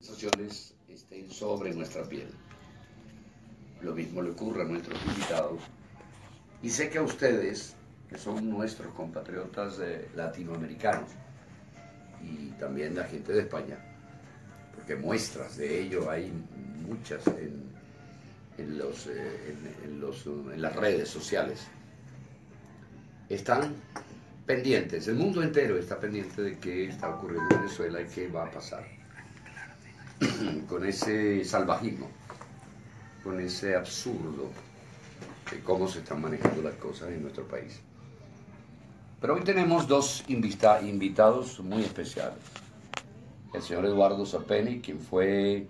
Sensaciones estén sobre nuestra piel. Lo mismo le ocurre a nuestros invitados. Y sé que a ustedes, que son nuestros compatriotas latinoamericanos y también la gente de España, porque muestras de ello hay muchas en las redes sociales, están pendientes, el mundo entero está pendiente de qué está ocurriendo en Venezuela y qué va a pasar con ese salvajismo, con ese absurdo de cómo se están manejando las cosas en nuestro país. Pero hoy tenemos dos invitados muy especiales. El señor Eduardo Zappeni, quien fue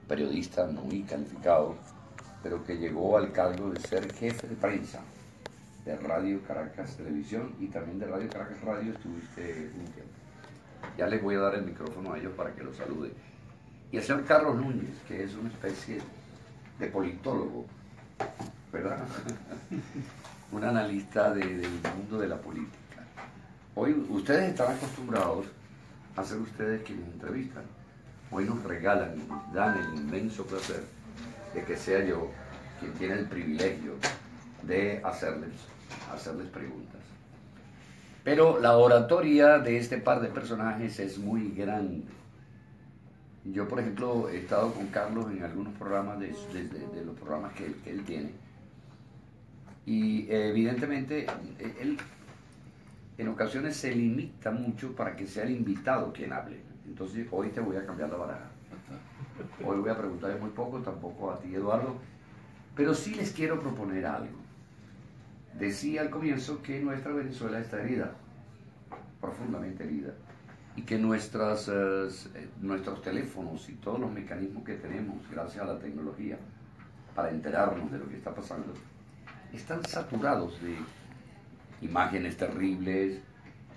periodista muy calificado, pero que llegó al cargo de ser jefe de prensa de Radio Caracas Televisión y también de Radio Caracas Radio estuviste un tiempo. Ya les voy a dar el micrófono a ellos para que los salude. Y el señor Carlos Núñez, que es una especie de politólogo, ¿verdad? Un analista del mundo de la política. Hoy ustedes están acostumbrados a ser ustedes quienes entrevistan. Hoy nos regalan y nos dan el inmenso placer de que sea yo quien tiene el privilegio de hacerles preguntas. Pero la oratoria de este par de personajes es muy grande. Yo, por ejemplo, he estado con Carlos en algunos programas de los programas que él tiene. Y evidentemente, él en ocasiones se limita mucho para que sea el invitado quien hable. Entonces, hoy te voy a cambiar la baraja. Hoy voy a preguntarle muy poco, tampoco a ti, Eduardo. Pero sí les quiero proponer algo. Decía al comienzo que nuestra Venezuela está herida, profundamente herida. Y que nuestros teléfonos y todos los mecanismos que tenemos gracias a la tecnología para enterarnos de lo que está pasando están saturados de imágenes terribles,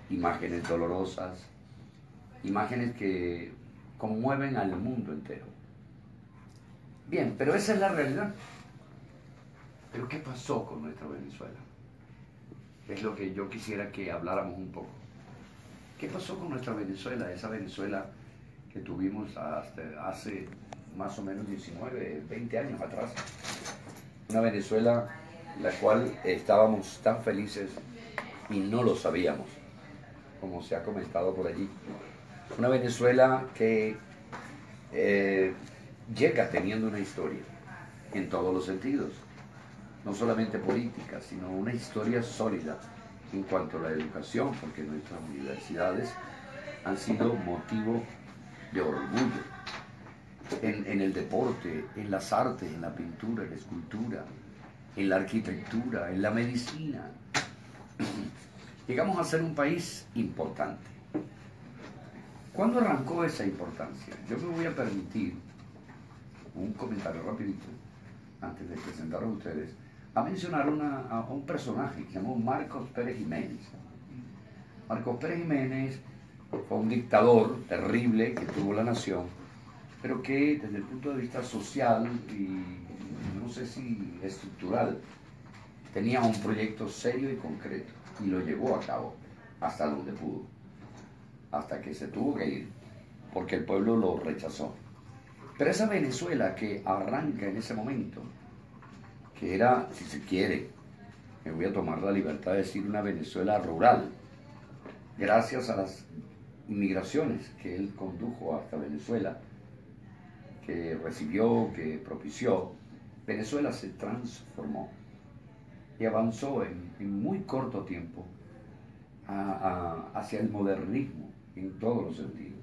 imágenes dolorosas, imágenes que conmueven al mundo entero. Bien, pero esa es la realidad. Pero ¿qué pasó con nuestra Venezuela? Es lo que yo quisiera que habláramos un poco. ¿Qué pasó con nuestra Venezuela? Esa Venezuela que tuvimos hasta hace más o menos 19, 20 años atrás. Una Venezuela la cual estábamos tan felices y no lo sabíamos, como se ha comentado por allí. Una Venezuela que llega teniendo una historia en todos los sentidos, no solamente política, sino una historia sólida en cuanto a la educación, porque nuestras universidades han sido motivo de orgullo en el deporte, en las artes, en la pintura, en la escultura, en la arquitectura, en la medicina. Llegamos a ser un país importante. ¿Cuándo arrancó esa importancia? Yo me voy a permitir un comentario rapidito, antes de presentar a ustedes, a mencionar a un personaje que se llamó Marcos Pérez Jiménez. Marcos Pérez Jiménez fue un dictador terrible que tuvo la nación, pero que desde el punto de vista social y no sé si estructural, tenía un proyecto serio y concreto y lo llevó a cabo hasta donde pudo, hasta que se tuvo que ir, porque el pueblo lo rechazó. Pero esa Venezuela que arranca en ese momento, que era, si se quiere, me voy a tomar la libertad de decir una Venezuela rural, gracias a las inmigraciones que él condujo hasta Venezuela, que recibió, que propició, Venezuela se transformó y avanzó en muy corto tiempo hacia el modernismo en todos los sentidos.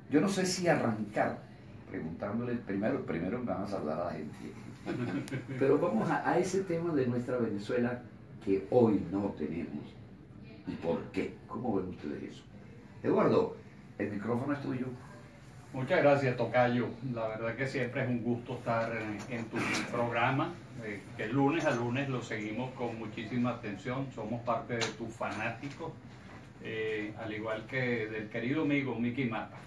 Yo no sé si arrancar preguntándole, primero me van a saludar a la gente, pero vamos a ese tema de nuestra Venezuela que hoy no tenemos. ¿Y por qué? ¿Cómo ven ustedes eso? Eduardo, el micrófono es tuyo. Muchas gracias, tocayo. La verdad que siempre es un gusto estar en tu programa, que lunes a lunes lo seguimos con muchísima atención. Somos parte de tus fanáticos, al igual que del querido amigo Mickey Mata.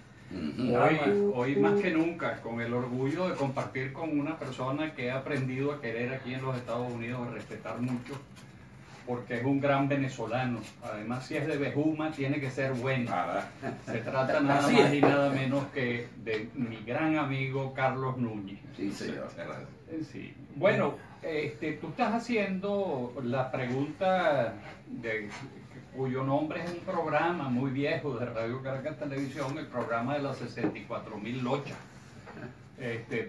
Hoy más que nunca, con el orgullo de compartir con una persona que he aprendido a querer aquí en los Estados Unidos, a respetar mucho, porque es un gran venezolano. Además, si es de Bejuma, tiene que ser bueno. Se trata nada más y nada menos que de mi gran amigo Carlos Núñez. Sí, señor. Sí. Bueno, tú estás haciendo la pregunta cuyo nombre es un programa muy viejo de Radio Caracas Televisión, el programa de las 64.000 lochas.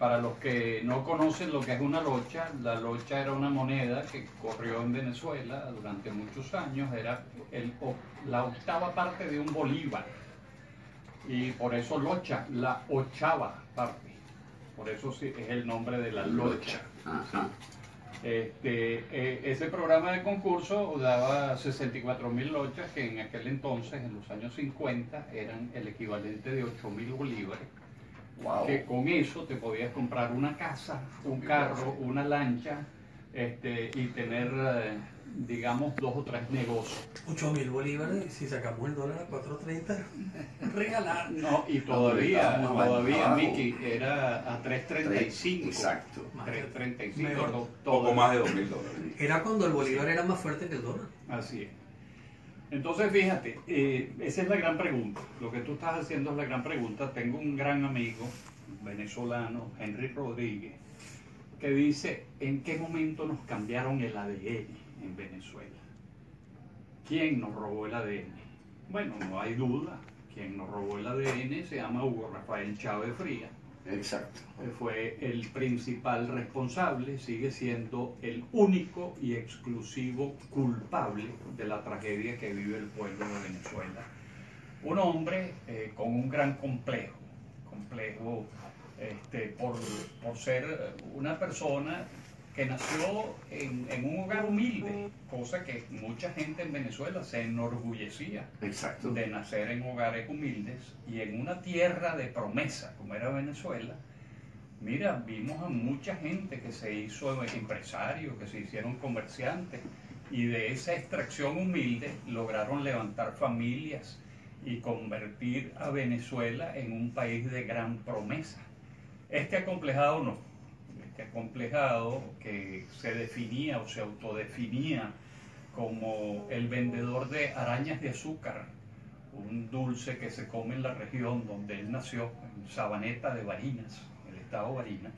Para los que no conocen lo que es una locha, la locha era una moneda que corrió en Venezuela durante muchos años, era la octava parte de un bolívar, y por eso locha, la ochava parte, por eso sí, es el nombre de la locha. Ajá. Ese programa de concurso daba 64.000 lochas, que en aquel entonces, en los años 50, eran el equivalente de 8.000 bolívares. Wow. Que con eso te podías comprar una casa, un carro, una lancha, y tener, digamos, 2 o 3 negocios. 8.000 bolívares, si sacamos el dólar a 4.30, regalar. No, y todavía, Miki, era a 3.35. Exacto. 3.35. Poco más de $2.000. Era cuando el bolívar era más fuerte que el dólar. Así es. Entonces, fíjate, esa es la gran pregunta. Lo que tú estás haciendo es la gran pregunta. Tengo un gran amigo venezolano, Henry Rodríguez, que dice, ¿en qué momento nos cambiaron el ADN en Venezuela? ¿Quién nos robó el ADN? Bueno, no hay duda. Quien nos robó el ADN se llama Hugo Rafael Chávez Frías. Exacto. Fue el principal responsable, sigue siendo el único y exclusivo culpable de la tragedia que vive el pueblo de Venezuela. Un hombre con un gran complejo por ser una persona que nació en un hogar humilde, cosa que mucha gente en Venezuela se enorgullecía. Exacto. De nacer en hogares humildes y en una tierra de promesa como era Venezuela. Mira, vimos a mucha gente que se hizo empresarios, que se hicieron comerciantes, y de esa extracción humilde lograron levantar familias y convertir a Venezuela en un país de gran promesa. Acomplejado no. Acomplejado, que se definía o se autodefinía como el vendedor de arañas de azúcar, un dulce que se come en la región donde él nació, en Sabaneta de Barinas, el estado Barinas.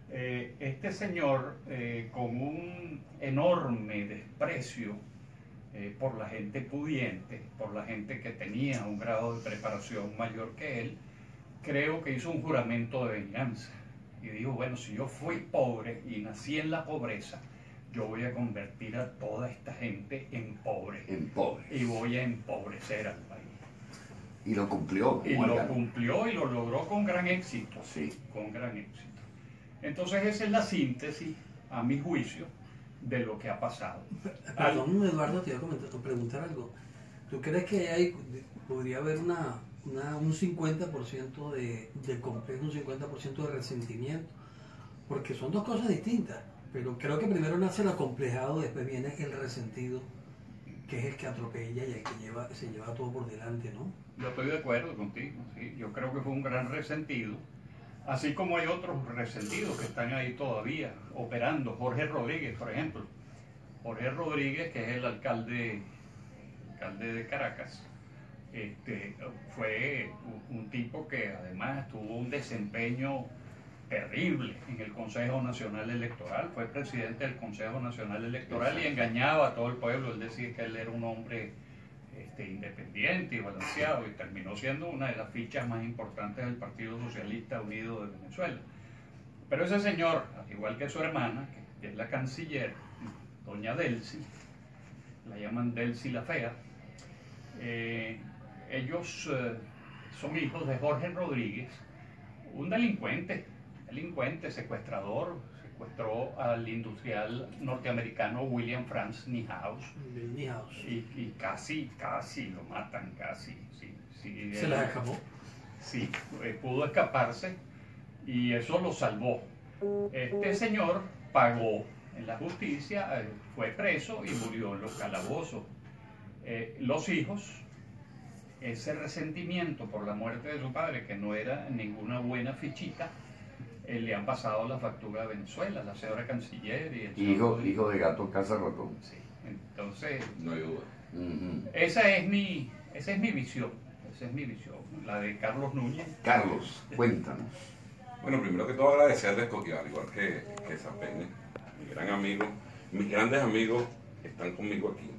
Este señor, con un enorme desprecio por la gente pudiente, por la gente que tenía un grado de preparación mayor que él, creo que hizo un juramento de venganza. Y dijo, bueno, si yo fui pobre y nací en la pobreza, yo voy a convertir a toda esta gente en pobres. Y voy a empobrecer al país. Y lo cumplió. Y lo cumplió y lo logró con gran éxito. Sí. Con gran éxito. Entonces esa es la síntesis, a mi juicio, de lo que ha pasado. Perdón, Eduardo, te iba a preguntar algo. ¿Tú crees que podría haber un 50% de complejo, un 50% de resentimiento? Porque son dos cosas distintas, pero creo que primero nace el acomplejado, después viene el resentido, que es el que atropella y el que se lleva todo por delante, ¿no? Yo estoy de acuerdo contigo, sí. Yo creo que fue un gran resentido, así como hay otros resentidos que están ahí todavía operando. Jorge Rodríguez, por ejemplo. Jorge Rodríguez, que es el alcalde de Caracas, fue un tipo que además tuvo un desempeño terrible en el Consejo Nacional Electoral. Fue presidente del Consejo Nacional Electoral y engañaba a todo el pueblo. Él decía que él era un hombre independiente y balanceado, y terminó siendo una de las fichas más importantes del Partido Socialista Unido de Venezuela. Pero ese señor, al igual que su hermana, que es la canciller, doña Delcy, la llaman Delcy la Fea, ellos son hijos de Jorge Rodríguez, un delincuente, secuestrador. Secuestró al industrial norteamericano William Franz Niehaus. Y casi lo matan, casi. Sí, ¿Se las escapó? Sí, pudo escaparse y eso lo salvó. Este señor pagó en la justicia, fue preso y murió en los calabozos. Los hijos, ese resentimiento por la muerte de su padre, que no era ninguna buena fichita, le han pasado la factura a Venezuela, la señora canciller y el hijo de gato casa ratón. Sí. Entonces, No hay duda. esa es mi visión, la de Carlos Núñez. Carlos, cuéntanos. Bueno, primero que todo agradecerles, porque al igual que Sapene, mi gran amigo, mis grandes amigos están conmigo aquí.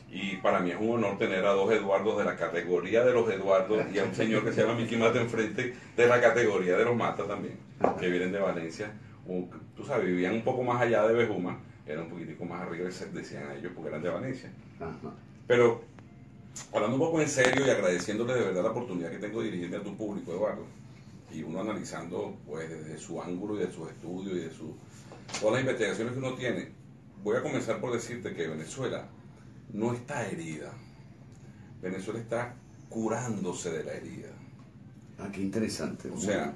Y para mí es un honor tener a dos Eduardos de la categoría de los Eduardos y a un señor que se llama Miki Mata enfrente de la categoría de los Mata también, que vienen de Valencia. Tú sabes, vivían un poco más allá de Bejuma, eran un poquitico más arriba, decían ellos, porque eran de Valencia. Ajá. Pero hablando un poco en serio y agradeciéndole de verdad la oportunidad que tengo de dirigirme a tu público, Eduardo, y uno analizando pues desde su ángulo y de sus estudios y de todas las investigaciones que uno tiene, voy a comenzar por decirte que Venezuela no está herida. Venezuela está curándose de la herida. Ah, qué interesante. O sea,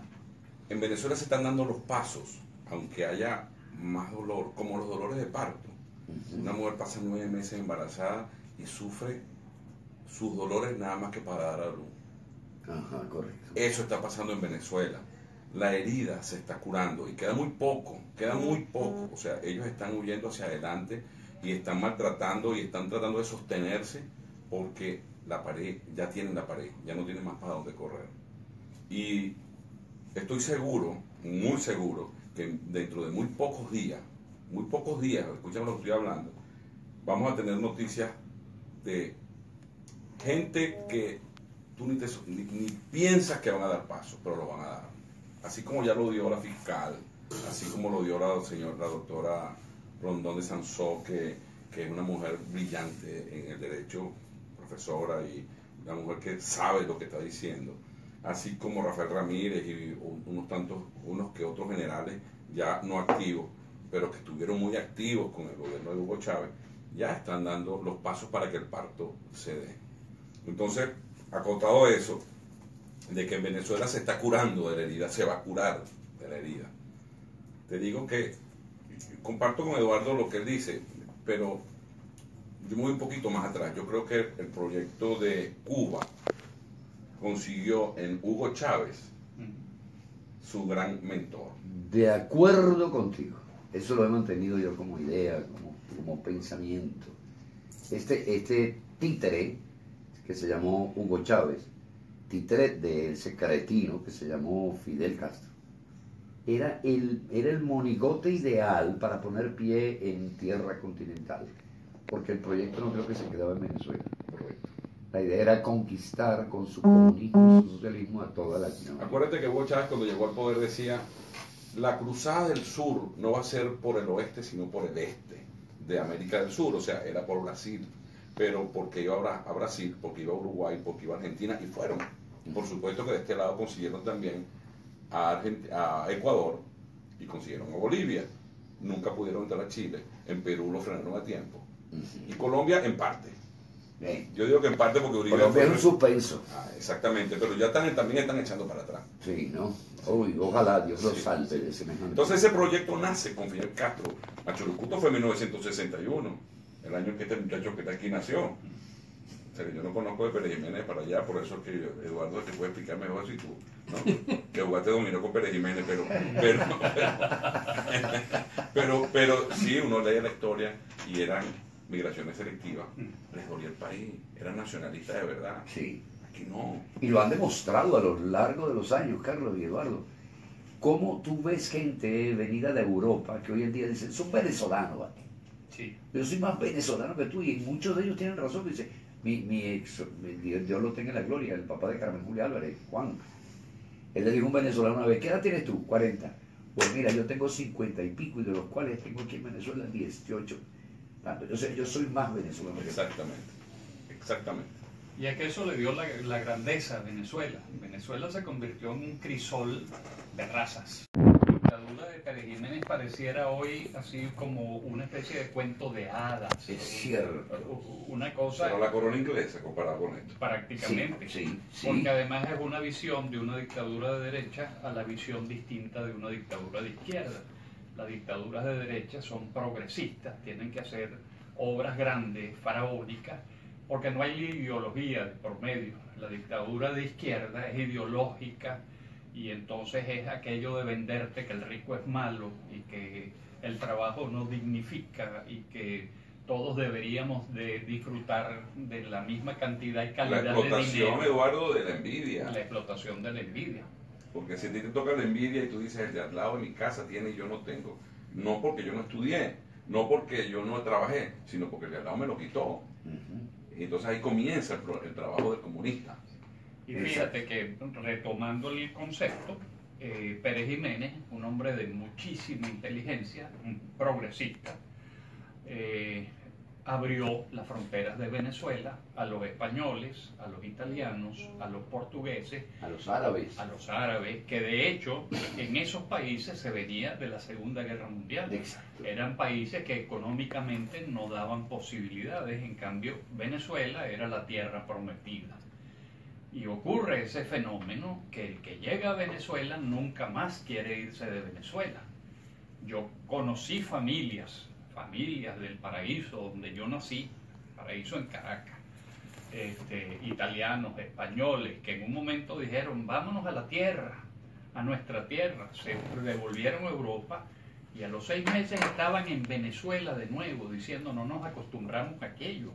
en Venezuela se están dando los pasos, aunque haya más dolor, como los dolores de parto. Una mujer pasa 9 meses embarazada y sufre sus dolores nada más que para dar a luz. Ajá, correcto. Eso está pasando en Venezuela. La herida se está curando y queda muy poco. O sea, ellos están huyendo hacia adelante y están maltratando y están tratando de sostenerse porque la pared, ya tienen la pared, ya no tienen más para dónde correr. Y estoy seguro, muy seguro, que dentro de muy pocos días, escúchame lo que estoy hablando, vamos a tener noticias de gente que tú ni piensas que van a dar paso, pero lo van a dar. Así como ya lo dio la fiscal, así como lo dio la doctora Rondón de Sansó, que es una mujer brillante en el derecho, profesora, y una mujer que sabe lo que está diciendo, así como Rafael Ramírez y unos que otros generales ya no activos, pero que estuvieron muy activos con el gobierno de Hugo Chávez, ya están dando los pasos para que el parto se dé. Entonces, acotado eso, de que en Venezuela se está curando de la herida, se va a curar de la herida. Te digo que comparto con Eduardo lo que él dice, pero yo me voy un poquito más atrás. Yo creo que el proyecto de Cuba consiguió en Hugo Chávez su gran mentor. De acuerdo contigo. Eso lo he mantenido yo como idea, como pensamiento. Este títere que se llamó Hugo Chávez, títere de ese caretino que se llamó Fidel Castro, era el monigote ideal para poner pie en tierra continental, porque el proyecto no creo que se quedaba en Venezuela, correcto. La idea era conquistar con su comunismo, su socialismo a toda Latinoamérica. Acuérdate que Hugo Chávez cuando llegó al poder decía, la cruzada del sur no va a ser por el oeste, sino por el este de América del Sur, o sea, era por Brasil, pero porque iba a Brasil, porque iba a Uruguay, porque iba a Argentina, y fueron. Por supuesto que de este lado consiguieron también a Ecuador y consiguieron a Bolivia. Nunca pudieron entrar a Chile. En Perú lo frenaron a tiempo. Y Colombia en parte. Yo digo que en parte porque Uribe... Colombia es un suspenso. Exactamente, pero ya también están echando para atrás. Sí, ¿no? Uy, ojalá Dios lo salve de semejante. Entonces ese proyecto nace con Fidel Castro. Machurucuto fue en 1961, el año que este muchacho que está aquí nació. O sea, que yo no conozco de Pérez Jiménez para allá, por eso es que Eduardo te puede explicar mejor si tú, ¿no? Que jugaste dominó con Pérez Jiménez, pero sí, uno lee la historia y eran migraciones selectivas, les dolía el país, eran nacionalistas de verdad. Sí. Aquí no. Y lo han demostrado a lo largo de los años, Carlos y Eduardo. ¿Cómo tú ves gente venida de Europa que hoy en día dicen, son venezolanos, ¿vale? Sí. Yo soy más venezolano que tú, y muchos de ellos tienen razón. Dice, Dios lo tenga en la gloria, el papá de Carmen Julia Álvarez, Juan, él le dijo a un venezolano una vez, ¿qué edad tienes tú? 40. Pues mira, yo tengo 50 y pico, y de los cuales tengo aquí en Venezuela 18. O sea, yo soy más venezolano que tú. Exactamente. Y es que eso le dio la grandeza a Venezuela. Venezuela se convirtió en un crisol de razas. La dictadura de Pérez Jiménez pareciera hoy así como una especie de cuento de hadas. Es cierto. Una cosa... Pero la corona inglesa comparada con esto. Prácticamente. Sí. Porque además es una visión de una dictadura de derecha a la visión distinta de una dictadura de izquierda. Las dictaduras de derecha son progresistas, tienen que hacer obras grandes, faraónicas, porque no hay ideología por medio. La dictadura de izquierda es ideológica y entonces es aquello de venderte que el rico es malo y que el trabajo no dignifica y que todos deberíamos de disfrutar de la misma cantidad y La calidad de explotación, dinero. Eduardo, de la envidia. La explotación de la envidia. Porque si a ti te toca la envidia y tú dices, el de al lado de mi casa tiene y yo no tengo, no porque yo no estudié, no porque yo no trabajé, sino porque el de al lado me lo quitó. Ujú. Y entonces ahí comienza el trabajo del comunista. Y fíjate que, retomando el concepto, Pérez Jiménez, un hombre de muchísima inteligencia, un progresista, abrió las fronteras de Venezuela a los españoles, a los italianos, a los portugueses, A los árabes. a los árabes, que de hecho en esos países se venía de la Segunda Guerra Mundial. Exacto. Eran países que económicamente no daban posibilidades, en cambio Venezuela era la tierra prometida. Y ocurre ese fenómeno que el que llega a Venezuela nunca más quiere irse de Venezuela. Yo conocí familias del Paraíso, donde yo nací, Paraíso en Caracas, italianos, españoles, que en un momento dijeron, vámonos a la tierra, a nuestra tierra, se devolvieron a Europa y a los 6 meses estaban en Venezuela de nuevo, diciendo, no nos acostumbramos a aquello.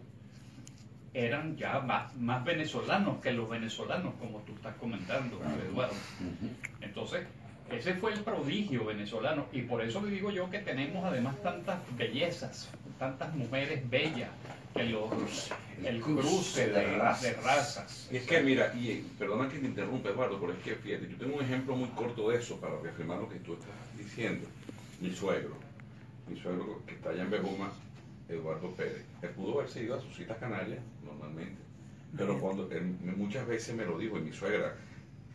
Eran ya más venezolanos que los venezolanos, como tú estás comentando, Eduardo. Ujú. Entonces, ese fue el prodigio venezolano, y por eso le digo yo que tenemos además tantas bellezas, tantas mujeres bellas, que el cruce de razas. Y es que, mira, perdona que te interrumpa, Eduardo, pero es que, fíjate, yo tengo un ejemplo muy corto de eso para reafirmar lo que tú estás diciendo. Mi suegro que está allá en Bebuma, Eduardo Pérez, él pudo haberse ido a sus citas canarias normalmente, pero cuando él muchas veces me lo dijo, y mi suegra,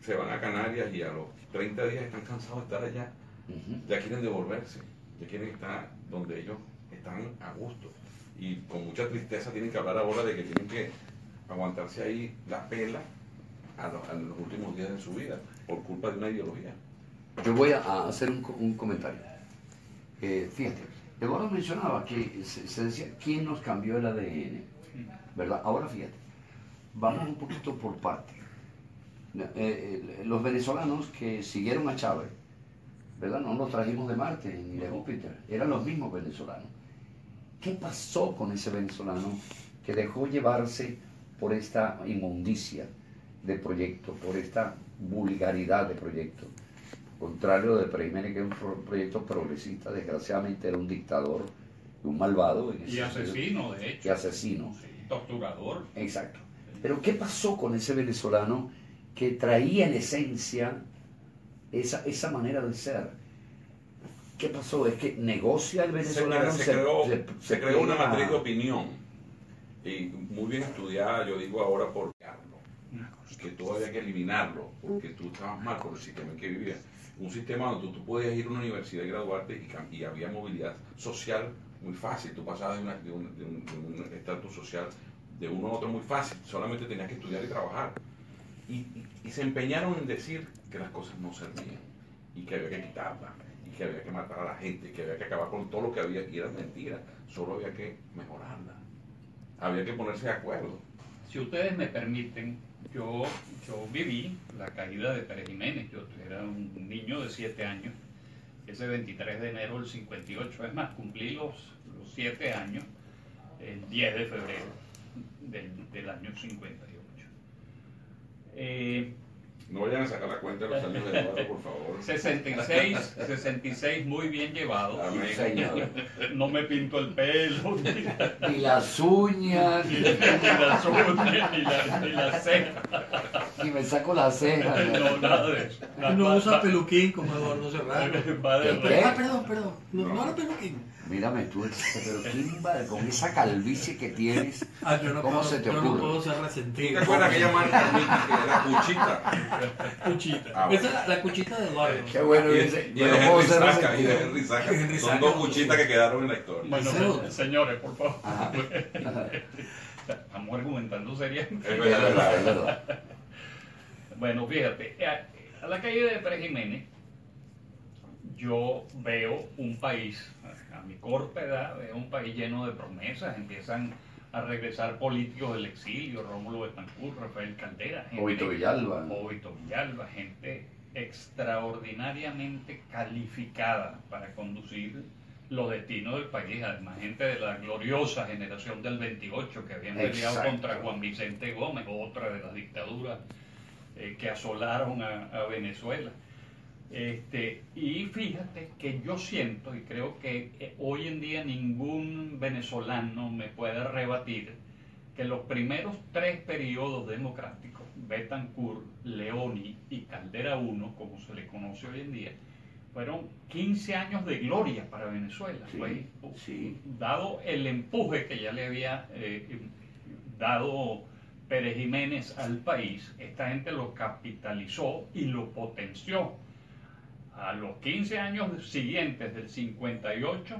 se van a Canarias y a los 30 días están cansados de estar allá, Ujú. ya quieren devolverse, ya quieren estar donde ellos están a gusto. Y con mucha tristeza tienen que hablar ahora de que tienen que aguantarse ahí la pela a los últimos días de su vida por culpa de una ideología. Yo voy a hacer un comentario. Fíjate, Eduardo mencionaba que se decía quién nos cambió el ADN, ¿verdad? Ahora fíjate, vamos un poquito por parte. Los venezolanos que siguieron a Chávez, ¿verdad? No los trajimos de Marte ni de Júpiter, eran los mismos venezolanos. ¿Qué pasó con ese venezolano que dejó llevarse por esta inmundicia de proyecto, por esta vulgaridad de proyecto? Contrario de Pérez Jiménez, que era un proyecto progresista, desgraciadamente era un dictador, un malvado. Y asesino, de hecho. Y asesino. Sí, torturador. Exacto. Pero ¿qué pasó con ese venezolano que traía en esencia esa manera de ser? ¿Qué pasó? Es que negocia el venezolano. Se creó una matriz de opinión, y muy bien estudiada, yo digo ahora por Carlos, que tú había que eliminarlo, porque tú estabas mal por el sistema en que vivías. Un sistema donde tú podías ir a una universidad y graduarte y había movilidad social muy fácil. Tú pasabas de un estatus social de uno a otro muy fácil, solamente tenías que estudiar y trabajar. Y se empeñaron en decir que las cosas no servían y que había que quitarlas y que había que matar a la gente, que había que acabar con todo lo que había, y era mentira, solo había que mejorarla, había que ponerse de acuerdo. Si ustedes me permiten, yo viví la caída de Pérez Jiménez. Yo era un niño de 7 años, ese 23 de enero del 58, es más, cumplí los 7 años el 10 de febrero del año 58. No vayan a sacar la cuenta de los años de Eduardo, por favor. 66 muy bien llevado. Amén. Señor. No me pinto el pelo, Ni las uñas, ni las uñas, ni las cejas. ni me saco las cejas. No, nada de eso. No usa peluquín como Eduardo Serrano. Va de ¿Qué? rey. Perdón. No era peluquín. Mírame tú, pero ¿quién va con esa calvicie que tienes? Yo no ¿Cómo puedo, se te yo no ocurre? puedo ser ¿Te resentido. acuerdas aquella marca mítica que era Cuchita? Cuchita. Ah, bueno. Esa es la cuchita de Eduardo. Qué bueno Y dice. de Henry Saca. Henry Son Saca. dos cuchitas que quedaron en la historia. Bueno, Seguro. señores, por favor. Ajá. Estamos argumentando seriamente. Es Es verdad, es verdad. verdad. Bueno, fíjate, a la caída de Pérez Jiménez, yo veo un país, a mi corta edad, veo un país lleno de promesas. Empiezan a regresar políticos del exilio, Rómulo Betancourt, Rafael Caldera, Obito Villalba. gente extraordinariamente calificada para conducir los destinos del país. Además, gente de la gloriosa generación del 28 que habían peleado Exacto. contra Juan Vicente Gómez, otra de las dictaduras que asolaron a Venezuela. Y fíjate que yo siento, y creo que hoy en día ningún venezolano me puede rebatir, que los primeros 3 periodos democráticos, Betancourt, Leoni y Caldera I, como se le conoce hoy en día, fueron 15 años de gloria para Venezuela. Sí, Pues, sí. dado el empuje que ya le había dado Pérez Jiménez al país, esta gente lo capitalizó y lo potenció. A los 15 años siguientes del 58,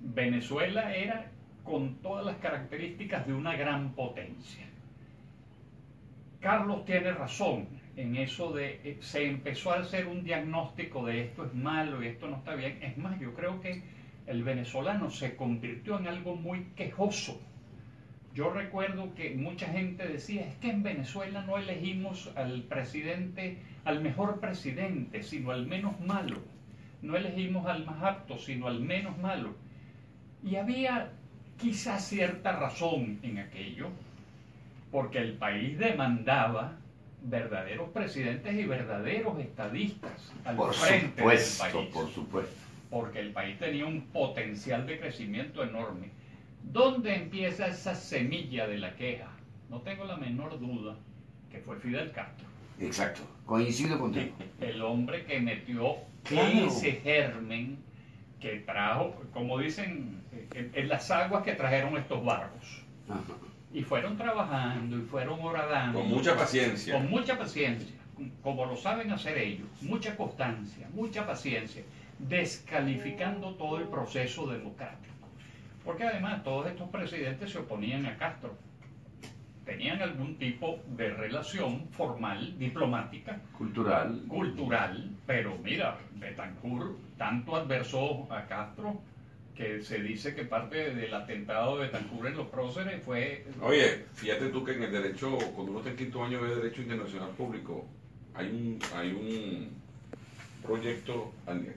Venezuela era con todas las características de una gran potencia. Carlos tiene razón en eso de se empezó a hacer un diagnóstico de esto es malo y esto no está bien. Es más, yo creo que el venezolano se convirtió en algo muy quejoso. Yo recuerdo que mucha gente decía, es que en Venezuela no elegimos al presidente, al mejor presidente, sino al menos malo. No elegimos al más apto, sino al menos malo. Y había quizás cierta razón en aquello, porque el país demandaba verdaderos presidentes y verdaderos estadistas al frente del país. Por supuesto. Porque el país tenía un potencial de crecimiento enorme. ¿Dónde empieza esa semilla de la queja? No tengo la menor duda que fue Fidel Castro. Exacto. Coincido contigo. El hombre que metió Claro. ese germen que trajo, como dicen, en las aguas que trajeron estos barcos. Ajá. Y fueron trabajando y fueron horadando. Con mucha paciencia. Con mucha paciencia, como lo saben hacer ellos. Mucha constancia, mucha paciencia. Descalificando todo el proceso democrático. Porque además todos estos presidentes se oponían a Castro. Tenían algún tipo de relación formal, diplomática, cultural, pero mira, Betancourt tanto adversó a Castro que se dice que parte del atentado de Betancourt en los próceres fue... Oye, fíjate tú que en el derecho, cuando uno está en quinto año de Derecho Internacional Público, hay un proyecto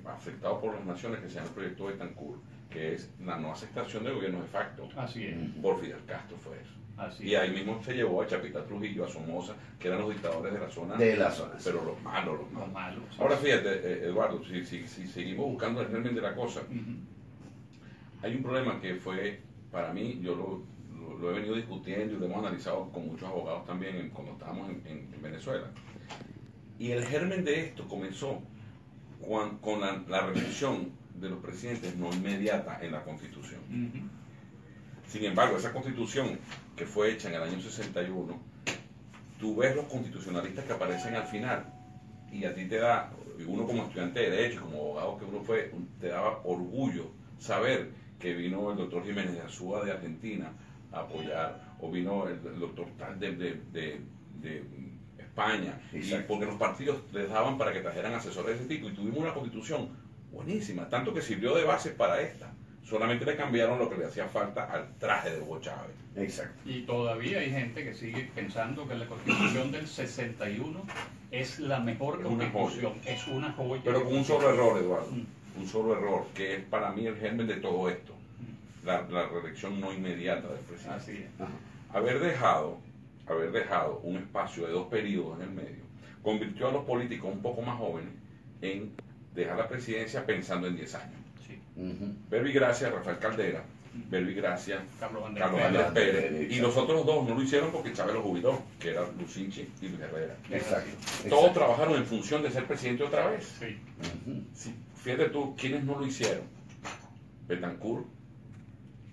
afectado por las naciones que se llama el proyecto Betancourt, que es la no aceptación del gobierno de facto. Así es. Por Fidel Castro fue eso. Así Y ahí mismo se llevó a Chapita Trujillo, a Somoza, que eran los dictadores de la zona. De la zona. Pero los malos, los Los malos. malos. Ahora fíjate, Eduardo, si seguimos buscando el germen de la cosa, Ujú. hay un problema que fue, para mí, yo lo he venido discutiendo y lo hemos analizado con muchos abogados también cuando estábamos en Venezuela. Y el germen de esto comenzó con la revisión de los presidentes no inmediata en la Constitución. Ujú. Sin embargo, esa Constitución que fue hecha en el año 61, tú ves los constitucionalistas que aparecen al final y a ti te da, uno como estudiante de Derecho, como abogado que uno fue, te daba orgullo saber que vino el doctor Jiménez de Azúa de Argentina a apoyar, o vino el doctor Tal de España, y porque los partidos les daban para que trajeran asesores de ese tipo, y tuvimos una Constitución buenísima, tanto que sirvió de base para esta. Solamente le cambiaron lo que le hacía falta al traje de Hugo Chávez. Exacto. Y todavía hay gente que sigue pensando que la Constitución del 61 es la mejor Es una Constitución, es una joya. Pero con un solo error, Eduardo, Mm. un solo error, que es para mí el germen de todo esto, la reelección no inmediata del presidente. Así es. Ajá. Haber dejado un espacio de 2 periodos en el medio, convirtió a los políticos un poco más jóvenes en dejar la presidencia pensando en 10 años. Sí. Ujú. Verbigracia, Rafael Caldera, Verbigracia, Carlos Andrés Carlos Pérez. Andrés Pérez, Pérez, y los otros dos no lo hicieron porque Chávez los jubiló, que eran Lucinchi y Luis Herrera. Exacto. Todos trabajaron en función de ser presidente otra vez. Sí. Ujú. Sí, fíjate tú, ¿quiénes no lo hicieron? Betancourt,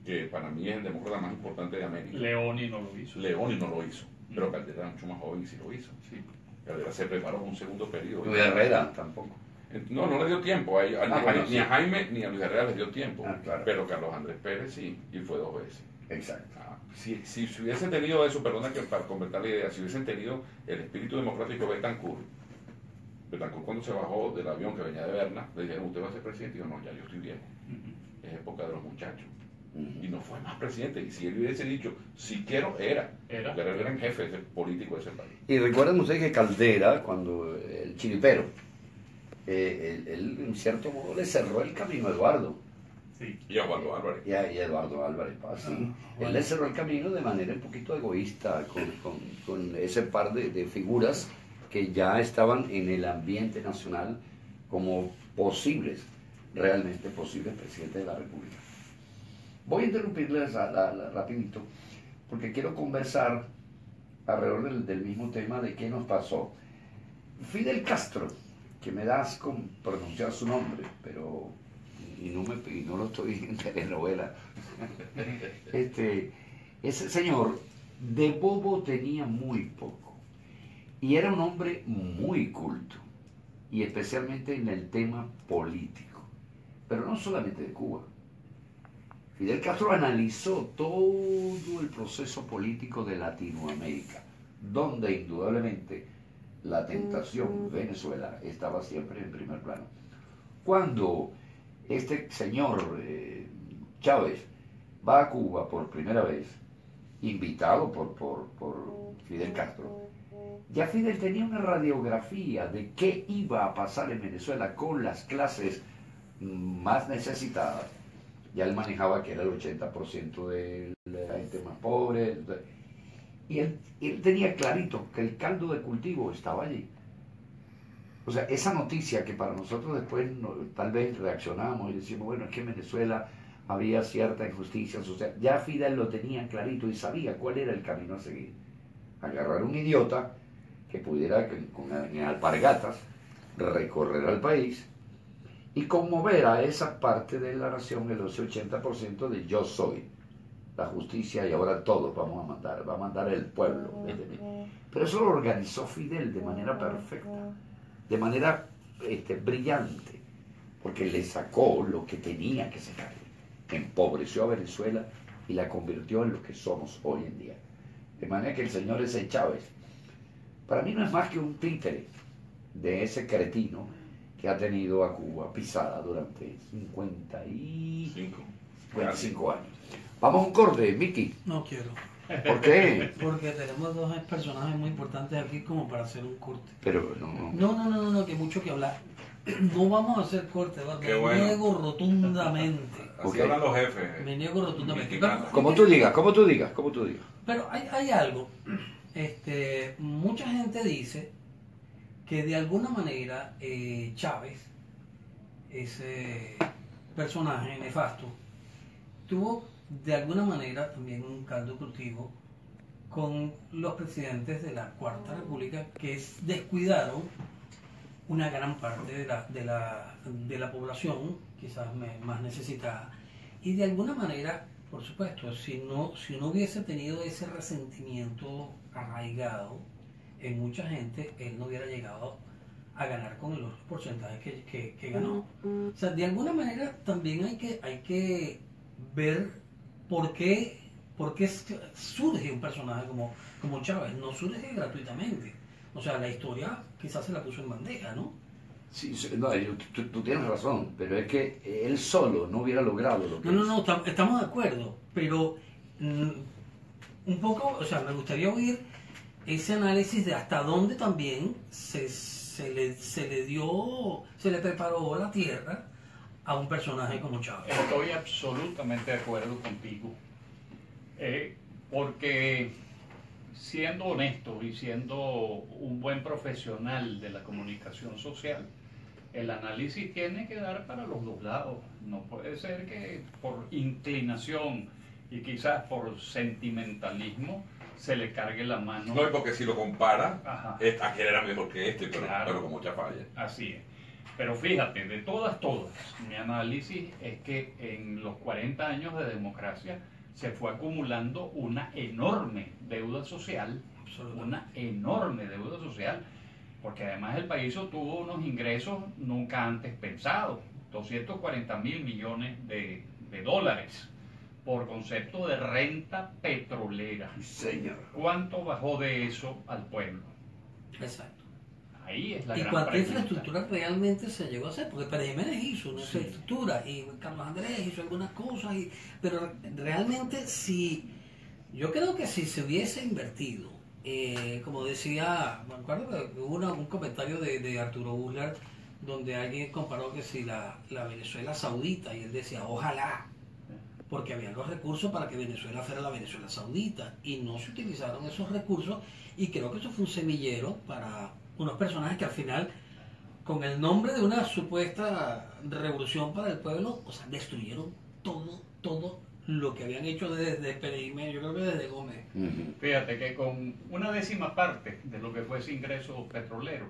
que para mí es el demócrata más importante de América. Leoni no lo hizo. Leoni no lo hizo, pero Caldera era mucho más joven y sí lo hizo. Sí. Caldera se preparó con un segundo periodo. Luis Herrera tampoco. No, no le dio tiempo. Bueno, ni a sí. Jaime ni a Luis Herrera les dio tiempo. Ah, claro. Pero Carlos Andrés Pérez sí, y fue 2 veces. Exacto. Si hubiesen tenido eso, perdona que para completar la idea, si hubiesen tenido el espíritu democrático de Betancourt cuando se bajó del avión que venía de Berna, le dijeron, ¿usted va a ser presidente? Y dijo, no, ya yo estoy viejo. Ujú. Es época de los muchachos. Ujú. Y no fue más presidente. Y si él hubiese dicho, si quiero, era. Era. Porque era el gran jefe político de ese país. Y recuerden ustedes que Caldera, cuando el chiripero, él en cierto modo le cerró el camino a Eduardo. Sí. Y Osvaldo Álvarez. y a Eduardo Álvarez Paz. Sí. Bueno. Él le cerró el camino de manera un poquito egoísta con ese par de figuras que ya estaban en el ambiente nacional como posibles, realmente posibles presidentes de la República. Voy a interrumpirles rapidito porque quiero conversar alrededor del mismo tema de qué nos pasó. Fidel Castro, que me das con pronunciar su nombre, pero y no lo estoy en telenovela. Ese señor de bobo tenía muy poco y era un hombre muy culto y especialmente en el tema político, pero no solamente de Cuba. Fidel Castro analizó todo el proceso político de Latinoamérica, donde indudablemente la tentación Venezuela estaba siempre en primer plano. Cuando este señor Chávez va a Cuba por primera vez, invitado por Fidel Castro, ya Fidel tenía una radiografía de qué iba a pasar en Venezuela con las clases más necesitadas. Ya él manejaba que era el 80% de la gente más pobre. Y él tenía clarito que el caldo de cultivo estaba allí. O sea, esa noticia que para nosotros después tal vez reaccionamos y decimos, bueno, es que en Venezuela había cierta injusticia social. Ya Fidel lo tenía clarito y sabía cuál era el camino a seguir. Agarrar un idiota que pudiera en alpargatas recorrer al país y conmover a esa parte de la nación, el 80% de yo soy la justicia y ahora todos vamos a mandar el pueblo. Pero eso lo organizó Fidel de manera perfecta, de manera brillante, porque le sacó lo que tenía que sacar, empobreció a Venezuela y la convirtió en lo que somos hoy en día. De manera que el señor ese Chávez, para mí no es más que un títere de ese cretino que ha tenido a Cuba pisada durante 55 años. Vamos a un corte, Miki. No quiero. ¿Por qué? Porque tenemos dos personajes muy importantes aquí como para hacer un corte. Pero no. No, que mucho que hablar. No vamos a hacer corte, ¿verdad? Qué Me bueno. niego rotundamente. Así Ok. hablan los jefes. Me niego rotundamente. Mexicanos. Como tú digas, como tú digas. Pero hay algo. Mucha gente dice que de alguna manera Chávez, ese personaje nefasto, tuvo de alguna manera también un caldo cultivo con los presidentes de la Cuarta República que descuidaron una gran parte de la población, quizás más necesitada, y de alguna manera, por supuesto, si no hubiese tenido ese resentimiento arraigado en mucha gente, él no hubiera llegado a ganar con los porcentajes que ganó. O sea, de alguna manera también hay que ver por qué surge un personaje como Chávez. No surge gratuitamente. O sea, la historia quizás se la puso en bandeja, ¿no? Sí, no, tú tienes razón, pero es que él solo no hubiera logrado lo que No, estamos de acuerdo, pero un poco, o sea, me gustaría oír ese análisis de hasta dónde también se le preparó la tierra a un personaje como Chávez. Estoy absolutamente de acuerdo contigo, porque siendo honesto y siendo un buen profesional de la comunicación social, el análisis tiene que dar para los dos lados. No puede ser que por inclinación y quizás por sentimentalismo se le cargue la mano. No, porque si lo compara, Ajá. aquel era mejor que este, pero, Claro. pero con mucha falla. Así es. Pero fíjate, de todas, mi análisis es que en los 40 años de democracia se fue acumulando una enorme deuda social, porque además el país obtuvo unos ingresos nunca antes pensados, 240.000 millones de dólares por concepto de renta petrolera. Señor. ¿Cuánto bajó de eso al pueblo? Exacto. Ahí es la ¿Y gran cuánta pregunta. infraestructura realmente se llegó a hacer? Porque Pérez Jiménez hizo una Sí. infraestructura y Carlos Andrés hizo algunas cosas, pero realmente yo creo que si se hubiese invertido, como decía, me acuerdo que hubo un comentario de Arturo Uslar donde alguien comparó que si la Venezuela saudita, y él decía, ojalá, porque había los recursos para que Venezuela fuera la Venezuela saudita, y no se utilizaron esos recursos, y creo que eso fue un semillero para unos personajes que al final, con el nombre de una supuesta revolución para el pueblo, o sea, destruyeron todo lo que habían hecho desde Pérez Jiménez, yo creo que desde Gómez. Fíjate que con una décima parte de lo que fue ese ingreso petrolero,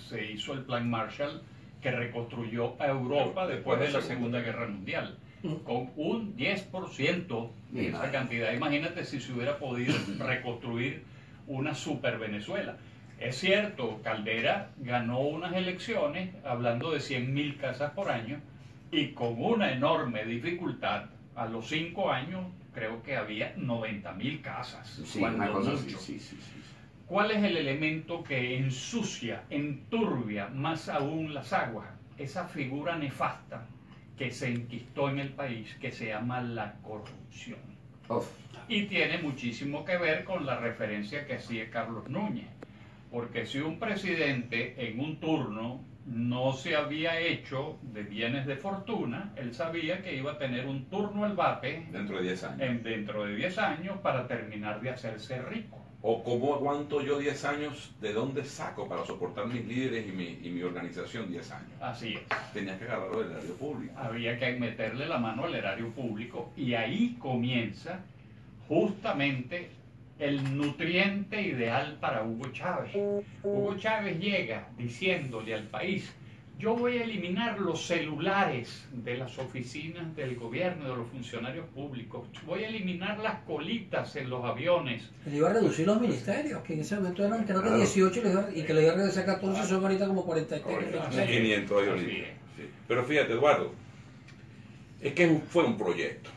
se hizo el Plan Marshall que reconstruyó a Europa después de la Segunda Guerra Mundial, con un 10% de esa cantidad. Imagínate si se hubiera podido reconstruir una super Venezuela. Es cierto, Caldera ganó unas elecciones hablando de 100.000 casas por año y con una enorme dificultad. A los 5 años creo que había 90.000 casas. Sí, cuando una cosa mucho. así, sí. ¿Cuál es el elemento que ensucia, enturbia más aún las aguas? Esa figura nefasta que se enquistó en el país, que se llama la corrupción. Y tiene muchísimo que ver con la referencia que hacía Carlos Núñez. Porque si un presidente en un turno no se había hecho de bienes de fortuna, él sabía que iba a tener un turno al bate Dentro de 10 años. dentro de 10 años para terminar de hacerse rico. O cómo aguanto yo 10 años, de dónde saco para soportar mis líderes y mi organización 10 años. Así es. Tenías que agarrarlo del erario público. Había que meterle la mano al erario público y ahí comienza justamente el nutriente ideal para Hugo Chávez. Hugo Chávez llega diciéndole al país: yo voy a eliminar los celulares de las oficinas del gobierno, de los funcionarios públicos. Voy a eliminar las colitas en los aviones. Él iba a reducir los ministerios, que en ese momento eran creo que 18 y que le iba a regresar 14, son ahorita como 43. 500 ahí ahorita. Sí. Pero fíjate, Eduardo, es que fue un proyecto.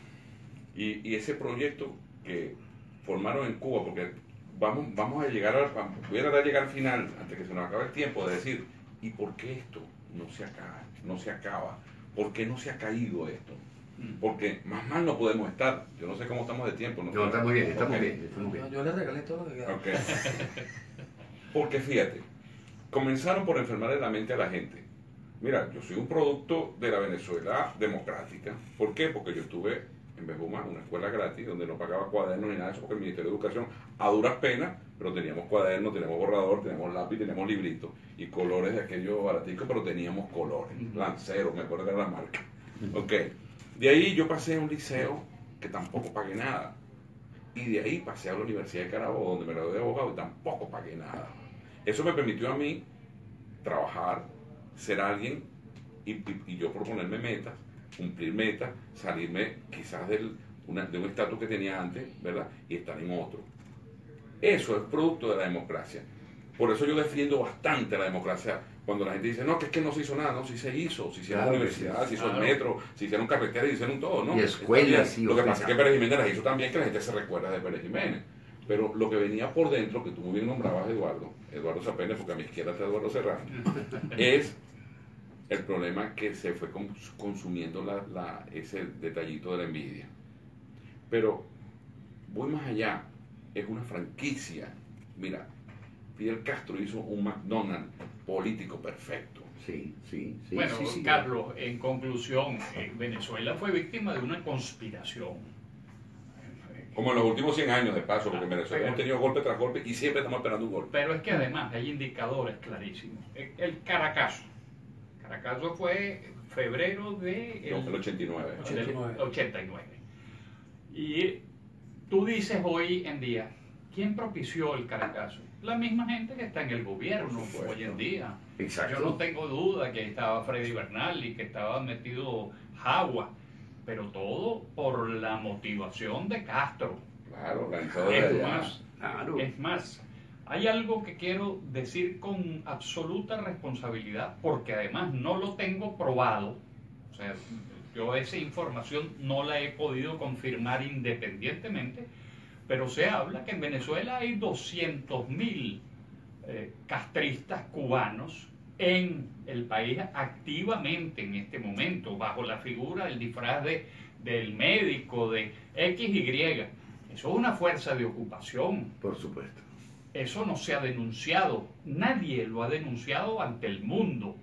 Y ese proyecto que formaron en Cuba, porque vamos a llegar voy a tratar de llegar al final, antes que se nos acabe el tiempo, de decir, ¿y por qué esto no se acaba? ¿Por qué no se ha caído esto? Porque más mal no podemos estar. Yo no sé cómo estamos de tiempo. No, está muy bien, estamos Ok. bien, estamos bien. Yo le regalé todo lo que quedaba. Ok. Porque fíjate, comenzaron por enfermarle la mente a la gente. Mira, yo soy un producto de la Venezuela democrática. ¿Por qué? Porque yo estuve en Bejuma, una escuela gratis, donde no pagaba cuadernos ni nada de eso, porque el Ministerio de Educación, a duras penas, pero teníamos cuadernos, teníamos borrador, teníamos lápiz, teníamos libritos, y colores de aquellos baraticos, pero teníamos colores. Lanceros, me acuerdo de la marca. Ok. De ahí yo pasé a un liceo que tampoco pagué nada. Y de ahí pasé a la Universidad de Carabobo, donde me gradué de abogado, y tampoco pagué nada. Eso me permitió a mí trabajar, ser alguien, y yo proponerme metas, cumplir metas, salirme quizás de un estatus que tenía antes, ¿verdad? Y estar en otro. Eso es producto de la democracia. Por eso yo defiendo bastante la democracia. Cuando la gente dice, no, que es que no se hizo nada, no, sí se hizo. Se hicieron universidades, se hizo el metro, se hicieron carreteras, se hicieron todo, ¿no? Y escuelas, sí. Lo que pasa es que Pérez Jiménez las hizo también, que la gente se recuerda de Pérez Jiménez. Pero lo que venía por dentro, que tú muy bien nombrabas, Eduardo Zapene, porque a mi izquierda está Eduardo Serrano, es el problema que se fue consumiendo ese detallito de la envidia. Pero voy más allá, es una franquicia. Mira, Fidel Castro hizo un McDonald's político perfecto. Sí. Bueno, sí, Carlos, en conclusión, Venezuela fue víctima de una conspiración. Como en los últimos 100 años, de paso, porque en Venezuela pero, hemos tenido golpe tras golpe y siempre estamos esperando un golpe. Pero es que además hay indicadores clarísimos. El Caracazo. Caracazo fue febrero de El 89. 89. Y tú dices hoy en día, ¿quién propició el Caracazo? La misma gente que está en el gobierno hoy en día. Exacto. Yo no tengo duda que estaba Freddy Bernal y que estaba metido Jagua, pero todo por la motivación de Castro. Claro, organizado de Es allá. más, es más, hay algo que quiero decir con absoluta responsabilidad, porque además no lo tengo probado. O sea, yo esa información no la he podido confirmar independientemente, pero se habla que en Venezuela hay 200.000 castristas cubanos en el país activamente en este momento, bajo la figura del disfraz del médico, de XY. Eso es una fuerza de ocupación. Por supuesto. Eso no se ha denunciado, nadie lo ha denunciado ante el mundo.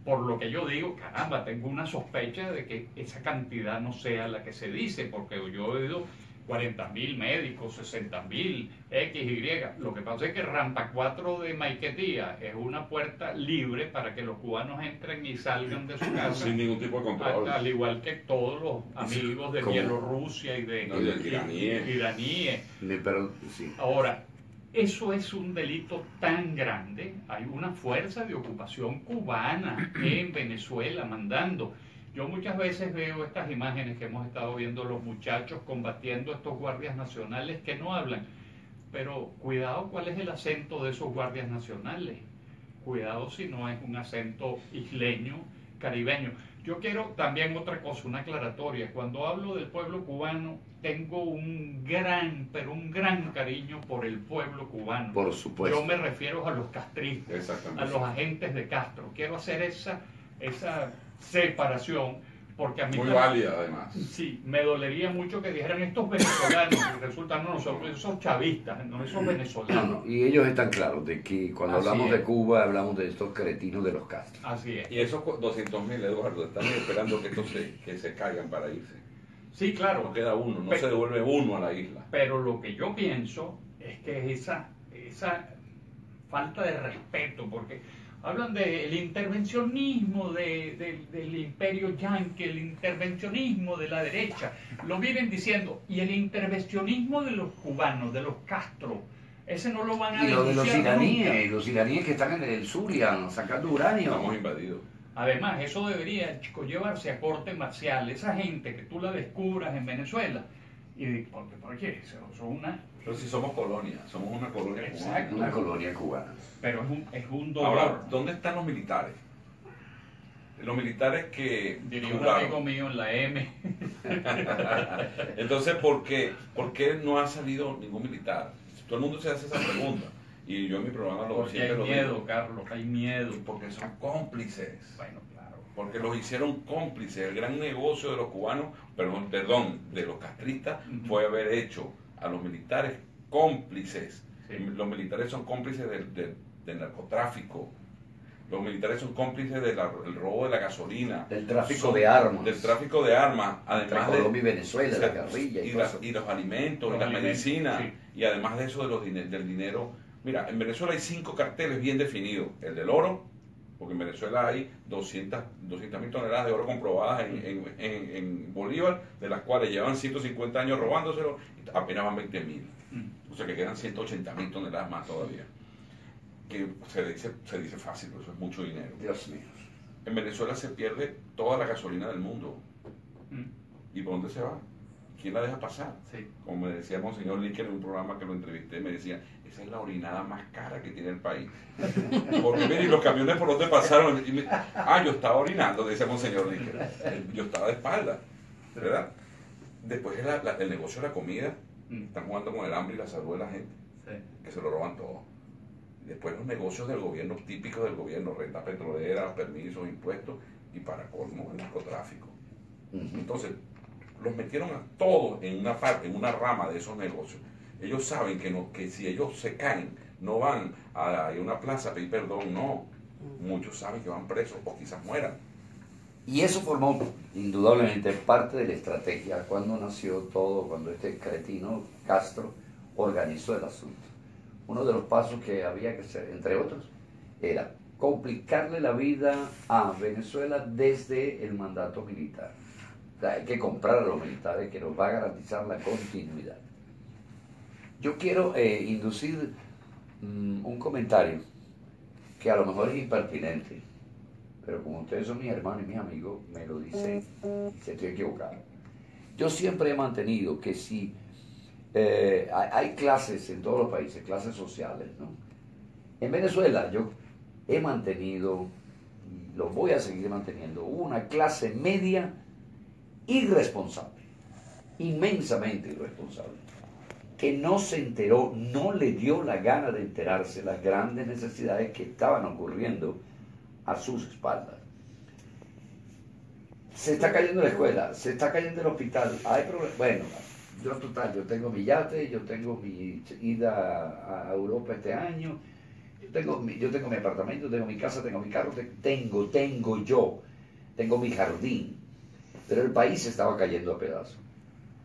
por lo que yo digo, caramba, tengo una sospecha de que esa cantidad no sea la que se dice, porque yo he oído 40.000 médicos, 60.000, X, Y. Lo que pasa es que Rampa 4 de Maiquetía es una puerta libre para que los cubanos entren y salgan de su casa. Sin ningún tipo de control. Al igual que todos los amigos de ¿Cómo? Bielorrusia y de No, y de iraníes. Pero, sí. Ahora, eso es un delito tan grande. Hay una fuerza de ocupación cubana en Venezuela mandando. Yo muchas veces veo estas imágenes que hemos estado viendo los muchachos combatiendo a estos guardias nacionales que no hablan. Pero cuidado cuál es el acento de esos guardias nacionales. Cuidado si no es un acento isleño, caribeño. Yo quiero también otra cosa, una aclaratoria. Cuando hablo del pueblo cubano, tengo un gran, pero un gran cariño por el pueblo cubano. Por supuesto. Yo me refiero a los castristas, Exactamente. a los agentes de Castro. Quiero hacer esa separación, porque a mí Muy también- válida, además. Sí, me dolería mucho que dijeran estos venezolanos, y resulta no, esos chavistas, no esos No, venezolanos. no, y ellos están claros de que cuando Así hablamos es. de Cuba, hablamos de estos cretinos de los Castro. Así es. Y esos 200.000, Eduardo, están esperando que estos que se caigan para irse. Sí, claro. No queda uno, no Pe- se devuelve uno a la isla. Pero lo que yo pienso es que esa falta de respeto, porque hablan del intervencionismo del imperio yanqui, el intervencionismo de la derecha, lo viven diciendo, y el intervencionismo de los cubanos, de los Castro, ese no lo van a Y lo de los denunciar iraníes, nunca. los iraníes que están en el Zulia sacando uranio. Estamos invadidos. Además, eso debería, chico, llevarse a corte marcial, esa gente que tú la descubras en Venezuela, y porque son una... Pero si somos colonia, somos una colonia Exacto. cubana. Una colonia cubana. Pero es un dolor. Ahora, ¿dónde están los militares? Los militares que Diría un jugaron. amigo mío en la M. Entonces, ¿por qué no ha salido ningún militar? Todo el mundo se hace esa pregunta. Y yo en mi programa Porque siempre hay lo miedo, digo. Carlos, hay miedo. Porque son cómplices. Bueno, claro. Porque los hicieron cómplices. El gran negocio de los cubanos, perdón, de los castristas, Ujú. fue haber hecho a los militares cómplices. Sí. Los militares son cómplices del narcotráfico. Los militares son cómplices del robo de la gasolina. Del tráfico Son- de armas. Del tráfico de armas. Entre Además Colombia y de, Venezuela, la guerrilla y todo eso. y los alimentos, Los y las alimentos, medicinas. sí. Y además de eso, del dinero. Mira, en Venezuela hay 5 carteles bien definidos. El del oro, porque en Venezuela hay 200.000 toneladas de oro comprobadas en Bolívar, de las cuales llevan 150 años robándoselo, y apenas van 20.000. Mm. O sea que quedan 180.000 toneladas más todavía. Que se dice fácil, pero eso es mucho dinero. Dios mío. En Venezuela se pierde toda la gasolina del mundo. Mm. ¿Y por dónde se va? ¿Quién la deja pasar? Sí. Como me decía Monseñor Líquer en un programa que lo entrevisté, me decía, esa es la orinada más cara que tiene el país. Porque miren, los camiones por donde pasaron. Yo estaba orinando, decía Monseñor Líquer. Yo estaba de espalda, ¿verdad? Después el negocio de la comida, Mm. están jugando con el hambre y la salud de la gente, Sí. que se lo roban todo. Después los negocios del gobierno, típicos del gobierno, renta petrolera, permisos, impuestos, y para colmo, el narcotráfico. Ujú. Entonces, los metieron a todos en una parte, en una rama de esos negocios. Ellos saben que si ellos se caen, no van a una plaza a pedir perdón, no. Muchos saben que van presos o quizás mueran. Y eso formó indudablemente parte de la estrategia cuando nació todo, cuando este cretino Castro organizó el asunto. Uno de los pasos que había que hacer, entre otros, era complicarle la vida a Venezuela desde el mandato militar. O sea, hay que comprar a los militares que nos va a garantizar la continuidad. Yo quiero inducir un comentario que a lo mejor es impertinente, pero como ustedes son mis hermanos y mis amigos, me lo dicen si estoy equivocado. Yo siempre he mantenido que si hay clases en todos los países, clases sociales, ¿no? En Venezuela yo he mantenido, y lo voy a seguir manteniendo, una clase media irresponsable, inmensamente irresponsable, que no se enteró, no le dio la gana de enterarse las grandes necesidades que estaban ocurriendo a sus espaldas. Se está cayendo la escuela, se está cayendo el hospital, hay problemas. Bueno, yo tengo mi yate, yo tengo mi ida a Europa este año, Yo tengo mi apartamento, tengo mi casa, tengo mi carro, tengo mi jardín. Pero el país estaba cayendo a pedazos.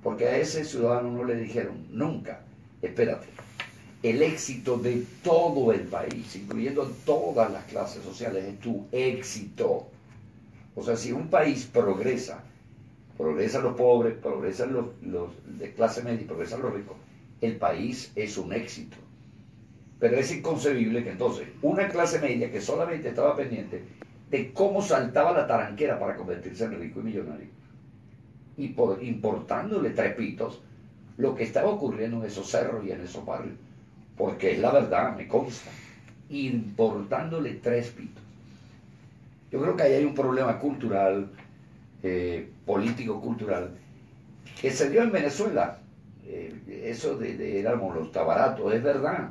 Porque a ese ciudadano no le dijeron nunca, espérate, el éxito de todo el país, incluyendo todas las clases sociales, es tu éxito. O sea, si un país progresan los pobres, progresan los de clase media, progresan los ricos, el país es un éxito. Pero es inconcebible que entonces una clase media que solamente estaba pendiente de cómo saltaba la taranquera para convertirse en rico y millonario, y importándole trepitos lo que estaba ocurriendo en esos cerros y en esos barrios, porque es la verdad, me consta, importándole tres pitos. Yo creo que ahí hay un problema cultural, político-cultural, que se dio en Venezuela. Eso de éramos los tabaratos, es verdad.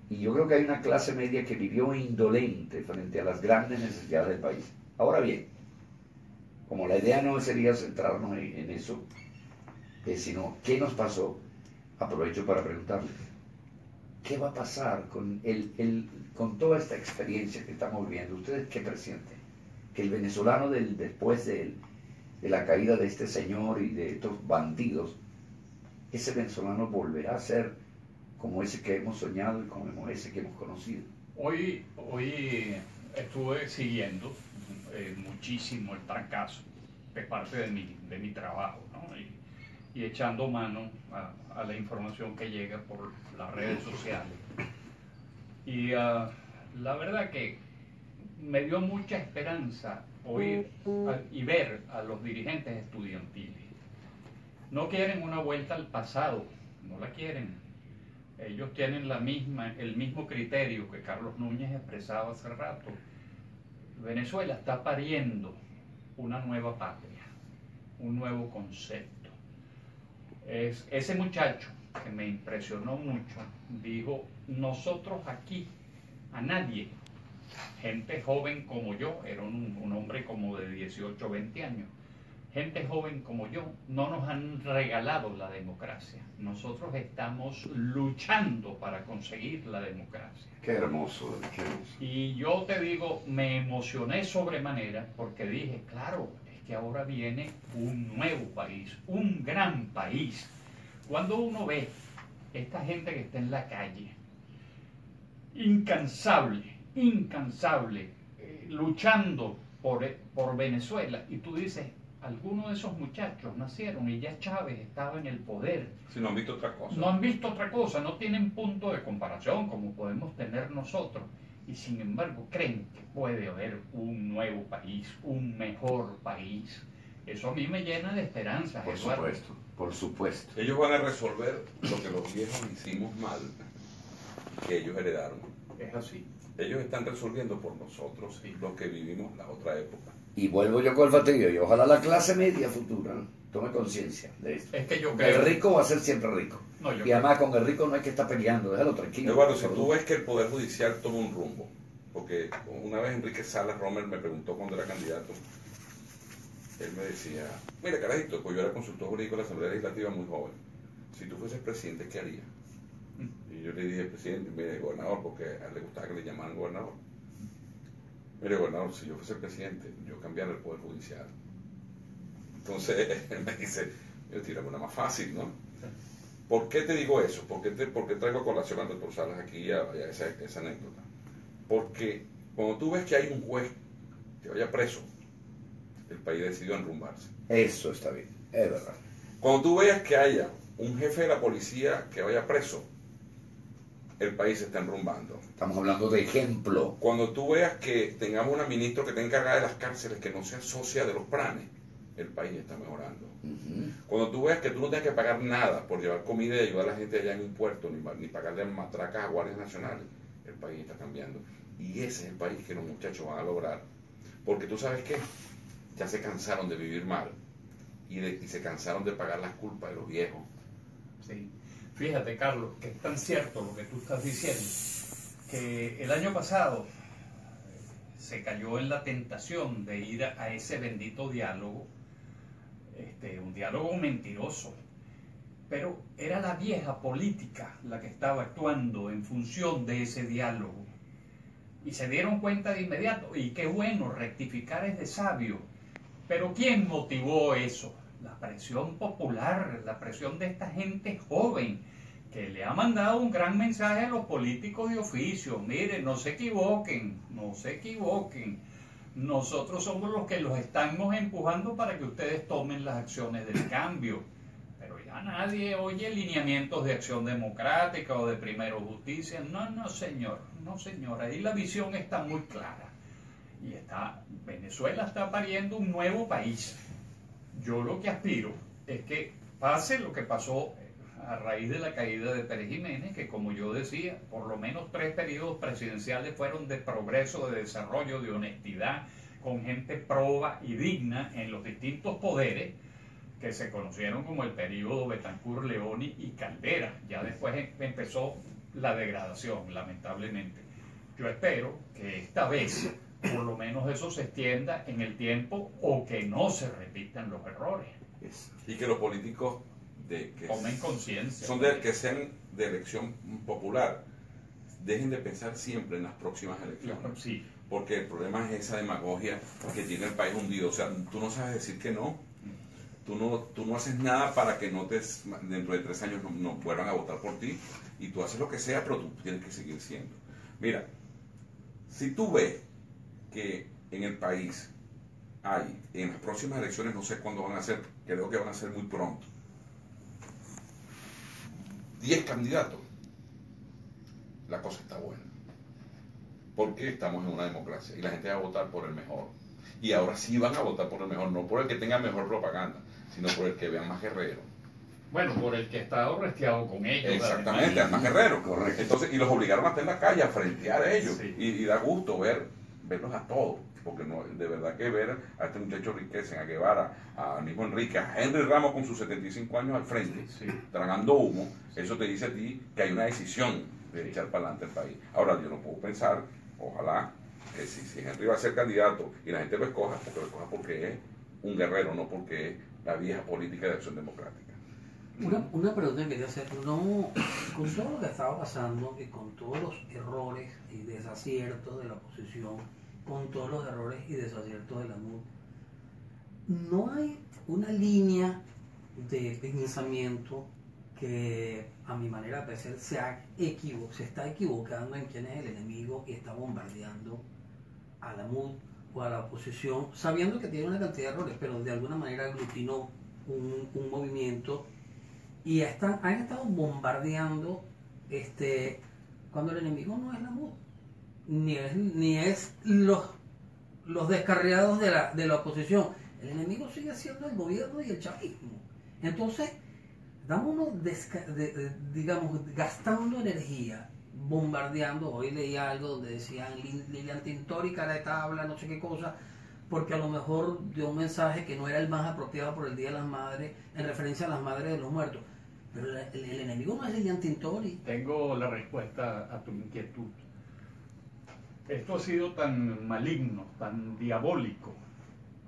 Y yo creo que hay una clase media que vivió indolente frente a las grandes necesidades del país. Ahora bien, como la idea no sería centrarnos en eso, sino qué nos pasó, aprovecho para preguntarles, ¿qué va a pasar con toda esta experiencia que estamos viviendo? ¿Ustedes qué presienten? Que el venezolano después de la caída de este señor y de estos bandidos, ese venezolano volverá a ser como ese que hemos soñado y como ese que hemos conocido. Hoy estuve siguiendo muchísimo el trancazo, que es parte de mi trabajo, ¿no? Y echando mano a la información que llega por las redes sociales. Y la verdad que me dio mucha esperanza oír y ver a los dirigentes estudiantiles. No quieren una vuelta al pasado, no la quieren. Ellos tienen el mismo criterio que Carlos Núñez expresaba hace rato. Venezuela está pariendo una nueva patria, un nuevo concepto. Ese muchacho que me impresionó mucho dijo, nosotros aquí, a nadie, gente joven como yo, era un hombre como de 18 o 20 años, gente joven como yo, no nos han regalado la democracia. Nosotros estamos luchando para conseguir la democracia. Qué hermoso, qué hermoso. Y yo te digo, me emocioné sobremanera porque dije, claro, es que ahora viene un nuevo país, un gran país. Cuando uno ve esta gente que está en la calle, incansable, luchando por Venezuela, y tú dices, algunos de esos muchachos nacieron y ya Chávez estaba en el poder. Si no han visto otra cosa. No han visto otra cosa, no tienen punto de comparación como podemos tener nosotros. Y sin embargo creen que puede haber un nuevo país, un mejor país. Eso a mí me llena de esperanza, Por Eduardo. supuesto, por supuesto. Ellos van a resolver lo que los viejos hicimos mal, que ellos heredaron. Es así. Ellos están resolviendo por nosotros los que vivimos la otra época. Y vuelvo yo con el fatigo, y ojalá la clase media futura tome conciencia de esto. Es que yo El creo... rico va a ser siempre rico. No, yo Y además con el rico no hay que estar peleando, déjalo tranquilo. Eduardo, si tú ves que el Poder Judicial toma un rumbo, porque una vez Enrique Salas Romer me preguntó cuando era candidato, él me decía, mira carajito, pues yo era consultor jurídico de la Asamblea Legislativa muy joven, si tú fueses presidente, ¿qué harías? Y yo le dije, presidente, mire, gobernador, porque a él le gustaba que le llamaran gobernador. Mire, gobernador, si yo fuese presidente, yo cambiara el Poder Judicial. Entonces, él me dice, yo tírame una más fácil, ¿no? ¿Por qué te digo eso? ¿Por qué traigo a colación al doctor Salas aquí a esa anécdota? Porque cuando tú ves que hay un juez que vaya preso, el país decidió enrumbarse. Eso está bien, es verdad. Cuando tú veas que haya un jefe de la policía que vaya preso, el país se está enrumbando. Estamos hablando de ejemplo. Cuando tú veas que tengamos una ministra que esté encargada de las cárceles, que no sea socia de los planes, el país está mejorando. Cuando tú veas que tú no tienes que pagar nada por llevar comida y ayudar a la gente allá en un puerto, ni pagarle matracas a guardias nacionales, el país está cambiando. Y ese es el país que los muchachos van a lograr. Porque tú sabes qué, ya se cansaron de vivir mal y se cansaron de pagar las culpas de los viejos. Sí. Fíjate, Carlos, que es tan cierto lo que tú estás diciendo, que el año pasado se cayó en la tentación de ir a ese bendito diálogo, un diálogo mentiroso, pero era la vieja política la que estaba actuando en función de ese diálogo. Y se dieron cuenta de inmediato. Y qué bueno, rectificar es de sabio. Pero ¿quién motivó eso? La presión popular, la presión de esta gente joven, que le ha mandado un gran mensaje a los políticos de oficio. Miren, no se equivoquen, no se equivoquen. Nosotros somos los que los estamos empujando para que ustedes tomen las acciones del cambio. Pero ya nadie oye lineamientos de Acción Democrática o de Primero Justicia. No, no, señor, no, señor. Ahí la visión está muy clara. Y Venezuela está pariendo un nuevo país. Yo lo que aspiro es que pase lo que pasó a raíz de la caída de Pérez Jiménez, que como yo decía, por lo menos 3 periodos presidenciales fueron de progreso, de desarrollo, de honestidad, con gente proba y digna en los distintos poderes, que se conocieron como el periodo Betancur, Leoni y Caldera. Ya después empezó la degradación, lamentablemente. Yo espero que esta vez, por lo menos eso se extienda en el tiempo o que no se repitan los errores. Y que los políticos tomen conciencia. Que sean de elección popular, dejen de pensar siempre en las próximas elecciones. Sí. Porque el problema es esa demagogia que tiene el país hundido. O sea, tú no sabes decir que no. Tú no haces nada para que dentro de 3 años no vuelvan a votar por ti. Y tú haces lo que sea, pero tú tienes que seguir siendo. Mira, si tú ves que en el país en las próximas elecciones, no sé cuándo van a ser, creo que van a ser muy pronto, 10 candidatos, la cosa está buena. Porque estamos en una democracia y la gente va a votar por el mejor. Y ahora sí van a votar por el mejor, no por el que tenga mejor propaganda, sino por el que vean más guerrero. Bueno, por el que está resteado con ellos. Exactamente, al más guerrero. Correcto. Entonces, y los obligaron a estar en la calle, a frentear a ellos. Sí. Y da gusto verlos a todos. Porque no, de verdad que ver a este muchacho Riquelme, a Guevara, a mismo Enrique, a Henry Ramos con sus 75 años al frente, Sí. tragando humo, eso te dice a ti que hay una decisión de echar para adelante el país. Ahora, yo no puedo pensar, ojalá, que si Henry va a ser candidato y la gente lo escoja porque es un guerrero, no porque es la vieja política de Acción Democrática. Una pregunta que quería hacer, no, con todo lo que estaba pasando y con todos los errores y desaciertos de la oposición, con todos los errores y desaciertos de la MUD, no hay una línea de pensamiento que a mi manera de pensar se está equivocando en quién es el enemigo y está bombardeando a la MUD o a la oposición, sabiendo que tiene una cantidad de errores, pero de alguna manera aglutinó un movimiento y han estado bombardeando cuando el enemigo no es la MUD, ni es los descarriados de la oposición. El enemigo sigue siendo el gobierno y el chavismo. Entonces, estamos digamos, gastando energía, bombardeando. Hoy leí algo donde decían Lilian Tintori, cara de tabla, no sé qué cosa, porque a lo mejor dio un mensaje que no era el más apropiado por el Día de las Madres, en referencia a las madres de los muertos. Pero el enemigo no es Lilian Tintori. Tengo la respuesta a tu inquietud. Esto ha sido tan maligno, tan diabólico,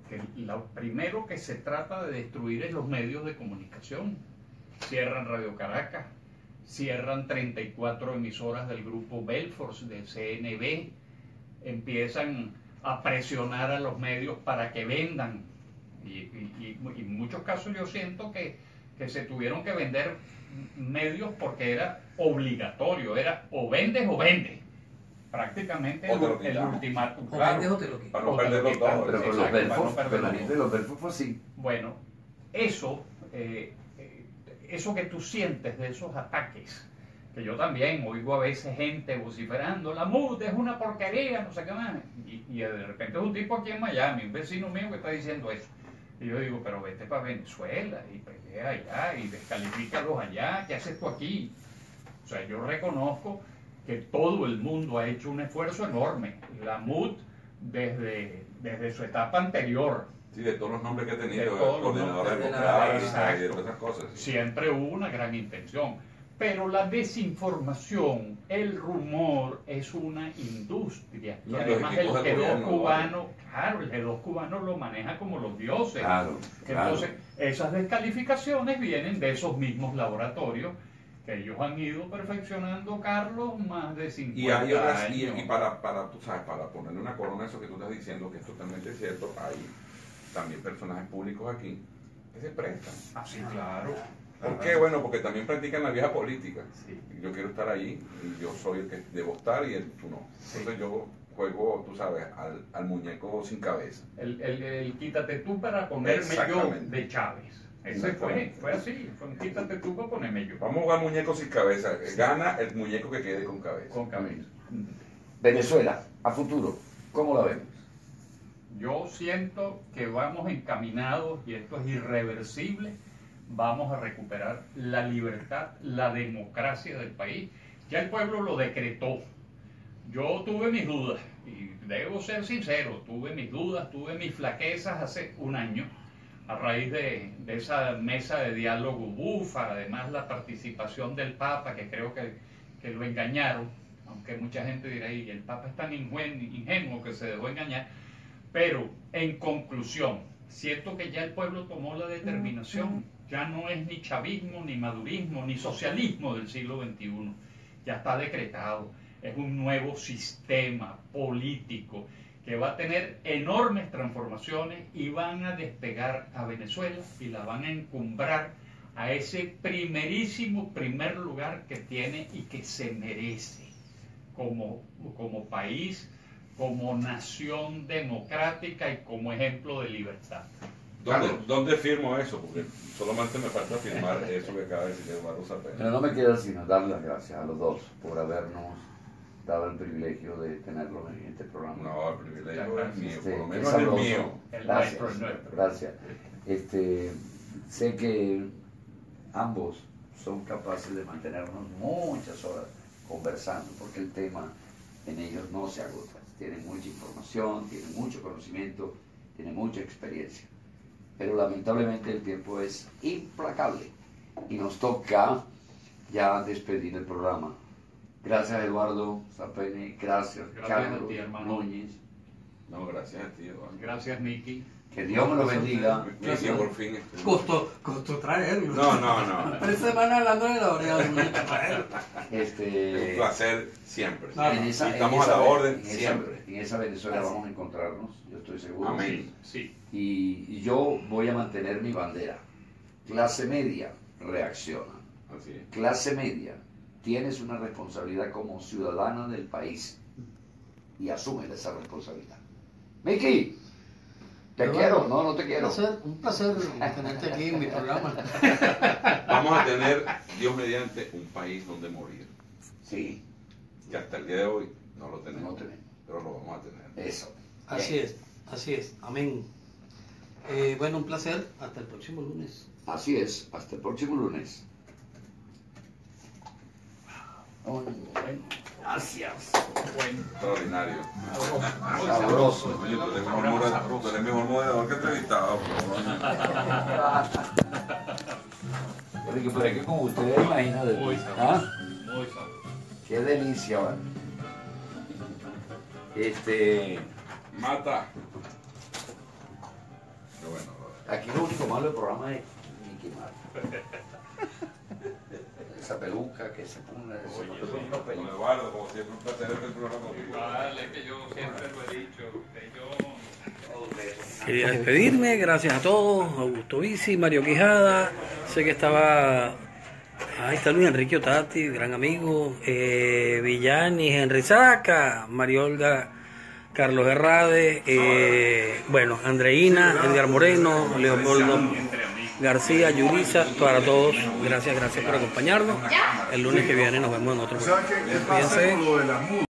que lo primero que se trata de destruir es los medios de comunicación. Cierran Radio Caracas, cierran 34 emisoras del grupo Belfort, del CNB, empiezan a presionar a los medios para que vendan. Y en muchos casos yo siento que se tuvieron que vender medios porque era obligatorio, era o vendes o vendes. Prácticamente el ultimátum. Claro, para no perderlo todo. Pero con los Belfort fue así. Bueno, eso que tú sientes de esos ataques, que yo también oigo a veces gente vociferando, la MUD es una porquería, no sé qué más, y de repente es un tipo aquí en Miami, un vecino mío que está diciendo eso. Y yo digo, pero vete para Venezuela y pelea allá y descalifícalos allá, ¿qué haces tú aquí? O sea, yo reconozco que todo el mundo ha hecho un esfuerzo enorme. La MUD, desde su etapa anterior, Sí, de todos los nombres que ha tenido, coordinador democrático y todas esas cosas. Sí. Siempre hubo una gran intención. Pero la desinformación, el rumor, es una industria. Y además el G2 cubano, claro, el G2 cubano lo maneja como los dioses. Claro, Entonces, esas descalificaciones vienen de esos mismos laboratorios que ellos han ido perfeccionando, Carlos, más de 50 Y hay otras, años. y para, tú sabes, para ponerle una corona a eso que tú estás diciendo, que es totalmente cierto, hay también personajes públicos aquí que se prestan. Ah, sí, claro. ¿Por qué? Bueno, porque también practican la vieja política. Sí. Yo quiero estar ahí, y yo soy el que debo estar y tú no. Entonces yo juego, tú sabes, al muñeco sin cabeza. El quítate tú para ponerme yo Exactamente. de Chávez. Ese fue así, fue un quítate tú para ponerme yo. Vamos a jugar muñeco sin cabeza. Gana el muñeco que quede con cabeza. Con cabeza. Venezuela, a futuro, ¿cómo la vemos? Yo siento que vamos encaminados, y esto es irreversible, vamos a recuperar la libertad, la democracia del país. Ya el pueblo lo decretó. Yo tuve mis dudas, y debo ser sincero, tuve mis dudas, tuve mis flaquezas hace un año, a raíz de esa mesa de diálogo bufa, además la participación del Papa, que creo que lo engañaron, aunque mucha gente dirá, y el Papa es tan ingenuo que se dejó engañar, pero en conclusión, siento que ya el pueblo tomó la determinación, ya no es ni chavismo, ni madurismo, ni socialismo del siglo XXI, ya está decretado, es un nuevo sistema político que va a tener enormes transformaciones y van a despegar a Venezuela y la van a encumbrar a ese primerísimo primer lugar que tiene y que se merece como país, como nación democrática y como ejemplo de libertad. ¿Dónde firmo eso? Porque solamente me falta firmar eso que acaba de decir Eduardo Zapena. Pero no me queda sino dar las gracias a los dos por habernos dado el privilegio de tenerlos en este programa. No, el privilegio es mío, por lo qué menos es el sabroso. mío. El Gracias, nuestro, el nuestro. gracias. Sé que ambos son capaces de mantenernos muchas horas conversando, porque el tema en ellos no se agota. Tienen mucha información, tienen mucho conocimiento, tienen mucha experiencia. Pero lamentablemente el tiempo es implacable y nos toca ya despedir el programa. Gracias Eduardo Zapena, gracias Carlos a ti, hermano. Núñez. No, gracias a ti, Eduardo. Gracias, Miki. Que Dios me lo bendiga. Miki, por fin. Costó traerlo. No. 3 semanas hablando de la oreja de un traerlo. Un placer siempre. No, En esa- Estamos en a la esa- orden en esa- siempre. En esa Venezuela Así. vamos a encontrarnos, yo estoy seguro. Amén. Sí. Y yo voy a mantener mi bandera. Clase media, reacciona. Así es. Clase media, tienes una responsabilidad como ciudadana del país y asume esa responsabilidad. Miki, te Eduardo, quiero, no te quiero. Un placer tenerte aquí en mi programa. Vamos a tener, Dios mediante, un país donde morir. Sí, Que hasta el día de hoy no lo tenemos. no tenemos. Pero lo vamos a tener. Eso. Así es, amén. Bueno, un placer, hasta el próximo lunes. Así es, hasta el próximo lunes. Bueno, gracias. Extraordinario. Sabroso. Oye, tú eres mejor moderador que entrevistado. Enrique, pero es que como ustedes imaginan, Muy sabroso. ¿ah? Muy sabroso. Qué delicia, ¿vale? Mata. Pero bueno, Aquí lo único malo del programa es Mickey Mouse. Esa peluca que se pone, don Eduardo, como siempre, un placer estar en el programa contigo. Vale, que yo siempre lo he dicho, que yo... Quería despedirme, gracias a todos, Augusto Bici, Mario Quijada, sé que estaba, ahí está Luis Enrique Otati, gran amigo, Villanis, Henry Saca, Mario Olga, Carlos Herrade, bueno, Andreina, Edgar Moreno, Leopoldo García, Yurisa, para todos, gracias por acompañarnos, el lunes que viene nos vemos en otro programa. Cuídense.